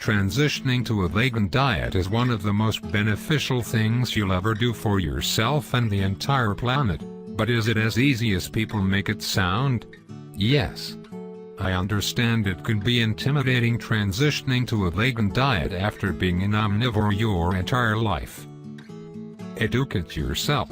Transitioning to a vegan diet is one of the most beneficial things you'll ever do for yourself and the entire planet, but is it as easy as people make it sound? Yes. I understand it can be intimidating transitioning to a vegan diet after being an omnivore your entire life. Educate yourself.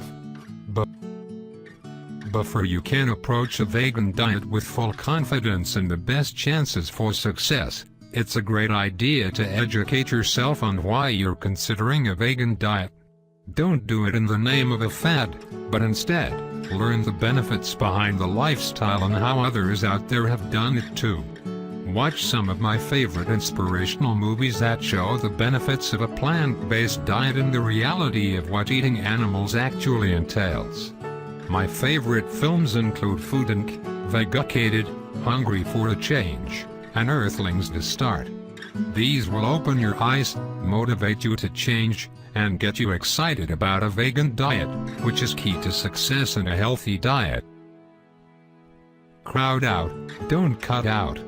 Before you can approach a vegan diet with full confidence and the best chances for success, it's a great idea to educate yourself on why you're considering a vegan diet. Don't do it in the name of a fad, but instead, learn the benefits behind the lifestyle and how others out there have done it too. Watch some of my favorite inspirational movies that show the benefits of a plant-based diet and the reality of what eating animals actually entails. My favorite films include Food Inc., Vegucated, Hungry for a Change, and Earthlings to Start. These will open your eyes, motivate you to change, and get you excited about a vegan diet, which is key to success in a healthy diet. Crowd out, don't cut out.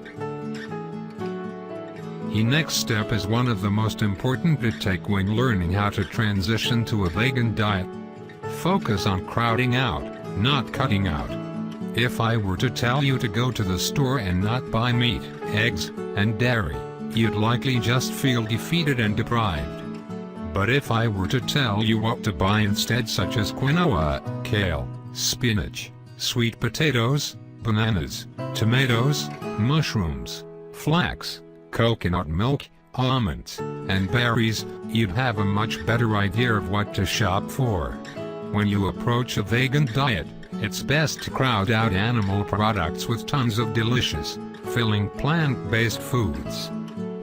The next step is one of the most important to take when learning how to transition to a vegan diet. Focus on crowding out, not cutting out. If I were to tell you to go to the store and not buy meat, eggs, and dairy, you'd likely just feel defeated and deprived. But if I were to tell you what to buy instead, such as quinoa, kale, spinach, sweet potatoes, bananas, tomatoes, mushrooms, flax, coconut milk, almonds, and berries, you'd have a much better idea of what to shop for. When you approach a vegan diet, it's best to crowd out animal products with tons of delicious, filling plant-based foods.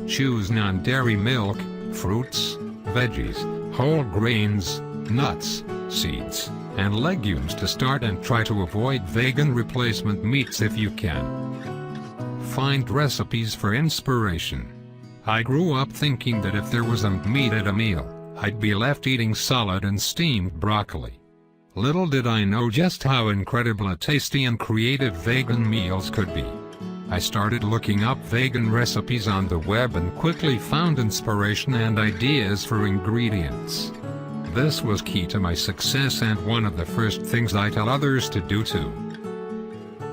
Choose non-dairy milk, fruits, veggies, whole grains, nuts, seeds, and legumes to start, and try to avoid vegan replacement meats if you can. Find recipes for inspiration. I grew up thinking that if there wasn't meat at a meal, I'd be left eating salad and steamed broccoli. Little did I know just how incredibly tasty and creative vegan meals could be. I started looking up vegan recipes on the web and quickly found inspiration and ideas for ingredients. This was key to my success and one of the first things I tell others to do too.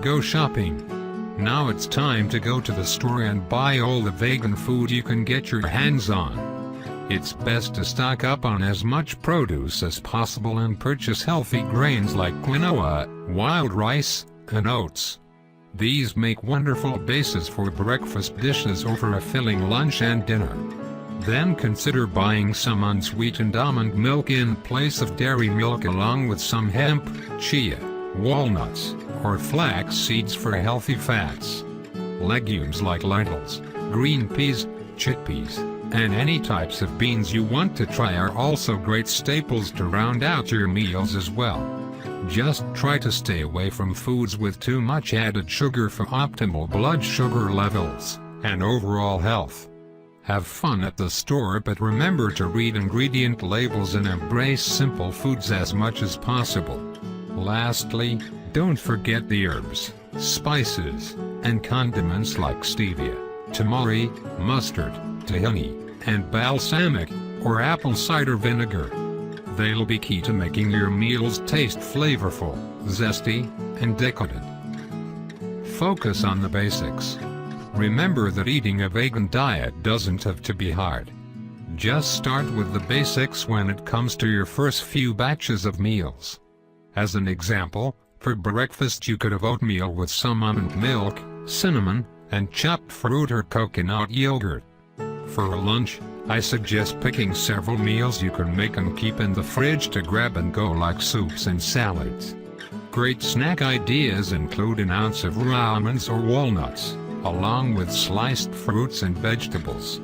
Go shopping. Now it's time to go to the store and buy all the vegan food you can get your hands on. It's best to stock up on as much produce as possible and purchase healthy grains like quinoa, wild rice, and oats. These make wonderful bases for breakfast dishes or for a filling lunch and dinner. Then consider buying some unsweetened almond milk in place of dairy milk, along with some hemp, chia, walnuts, or flax seeds for healthy fats. Legumes like lentils, green peas, chickpeas, and any types of beans you want to try are also great staples to round out your meals as well. Just try to stay away from foods with too much added sugar for optimal blood sugar levels and overall health. Have fun at the store, but remember to read ingredient labels and embrace simple foods as much as possible. Lastly, don't forget the herbs, spices, and condiments like stevia, tamari, mustard, tahini, and balsamic, or apple cider vinegar. They'll be key to making your meals taste flavorful, zesty, and decadent. Focus on the basics. Remember that eating a vegan diet doesn't have to be hard. Just start with the basics when it comes to your first few batches of meals. As an example, for breakfast you could have oatmeal with some almond milk, cinnamon, and chopped fruit or coconut yogurt. For lunch, I suggest picking several meals you can make and keep in the fridge to grab and go, like soups and salads. Great snack ideas include an ounce of raw almonds or walnuts, along with sliced fruits and vegetables.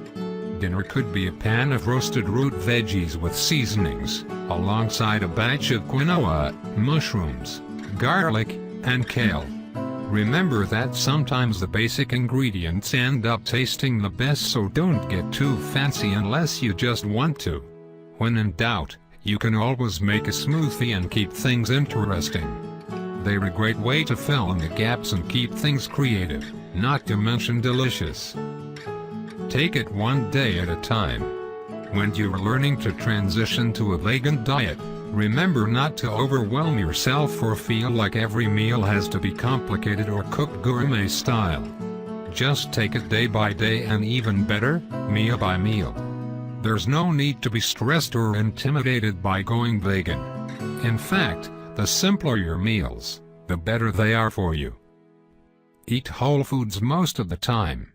Dinner could be a pan of roasted root veggies with seasonings, alongside a batch of quinoa, mushrooms, garlic, and kale. Remember that sometimes the basic ingredients end up tasting the best, so don't get too fancy unless you just want to. When in doubt, you can always make a smoothie and keep things interesting. They're a great way to fill in the gaps and keep things creative, not to mention delicious. Take it one day at a time. When you are learning to transition to a vegan diet, remember not to overwhelm yourself or feel like every meal has to be complicated or cooked gourmet style. Just take it day by day, and even better, meal by meal. There's no need to be stressed or intimidated by going vegan. In fact, the simpler your meals, the better they are for you. Eat whole foods most of the time.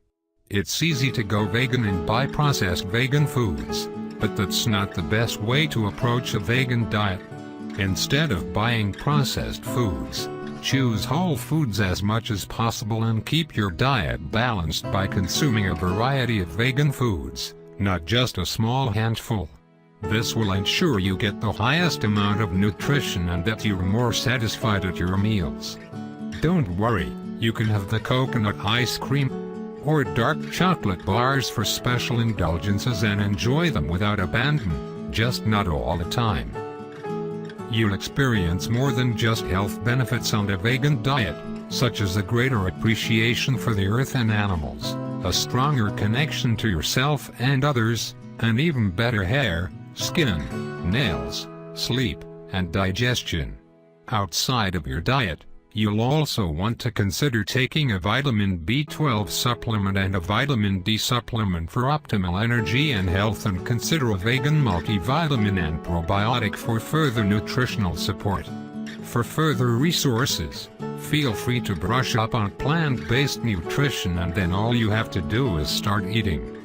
It's easy to go vegan and buy processed vegan foods, but that's not the best way to approach a vegan diet. Instead of buying processed foods, choose whole foods as much as possible and keep your diet balanced by consuming a variety of vegan foods, not just a small handful. This will ensure you get the highest amount of nutrition and that you're more satisfied at your meals. Don't worry, you can have the coconut ice cream or dark chocolate bars for special indulgences and enjoy them without abandon, just not all the time. You'll experience more than just health benefits on a vegan diet, such as a greater appreciation for the earth and animals, a stronger connection to yourself and others, and even better hair, skin, nails, sleep, and digestion. Outside of your diet, you'll also want to consider taking a vitamin B12 supplement and a vitamin D supplement for optimal energy and health, and consider a vegan multivitamin and probiotic for further nutritional support. For further resources, feel free to brush up on plant-based nutrition, and then all you have to do is start eating.